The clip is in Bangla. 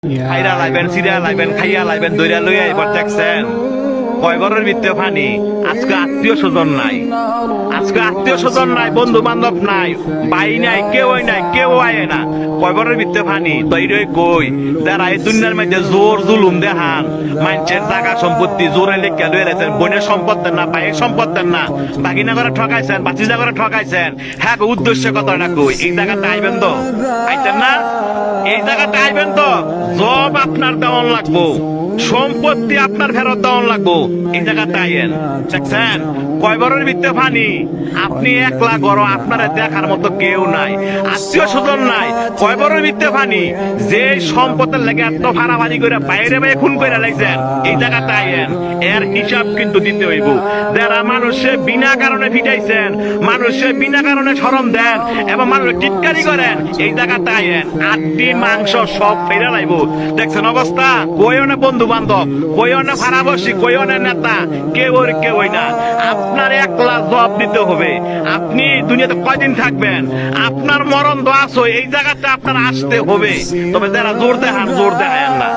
খাইরা লাইবেন, সিরা লাইবেন, খাইয়া লাইবেন, দইরা লইয়া এবার দেখছেন কয় ঘরের ভিতরে পানি। আজকে আত্মীয় স্বজন নাই, আজকে আত্মীয় স্বজন নাই, বন্ধু বান্ধব নাই, ভাই নাই, কেউ নাই, কেউ আয় না। কয় ঘরের ভিতরে পানি। তৈরি কই যারা এই দুনিয়ার মধ্যে জোর জুলুম দেখান, মানুষের জায়গা সম্পত্তি জোরে লেখা লয়ে রেখেছেন, বোনের সম্পদ দেন না, ভাইয়ের সম্পদ দেন না, বাগিনা করে ঠকাইছেন, বাচিজা করে ঠকাইছেন। হ্যাঁ, উদ্দেশ্য কথাটা কই, এই জায়গাটা আইবেন তো, আইতেন না? এই জায়গাটা আইবেন তো, জব আপনার দেওয়ান লাগবো, সম্পত্তি আপনার ফেরত দেওয়ান লাগবো। এই জায়গাটা আইয়েন। দেখছেন কয় বড়ের ভিতরে পানি। আপনি একলা গড়, আপনারা দেখার মতো কেউ নাই, আত্মীয় স্বজন নাই। কয় বড়ের ভিতরে পানি। যে সম্পদের লেগে এত ভাড়াভাড়ি করে বাইরে বাইরে খুন করে লাগছেন, এই জায়গাটা আইয়েন। এর হিসাব কিন্তু দিতে হইব। যারা মানুষে বিনা কারণে ফিটাইছেন, মানুষে বিনা কারণে শরম দেন এবং মানুষ টিটকারি করেন, এই জায়গাটা আইয়েন। আটটি মাংস সব ফেরে লাইব। দেখছেন অবস্থা, কইও না বন্ধু বান্ধব, কইও না ভাড়াবসি, কইও না নেতা, কেউ না। আপনার একলা জবাব দিতে হবে। আপনি দুনিয়াতে কয়দিন থাকবেন, আপনার মরণ দোয়া আছে, এই জায়গাটা আপনার আসতে হবে। তবে যারা জোর দেখান, জোর দেখায় না।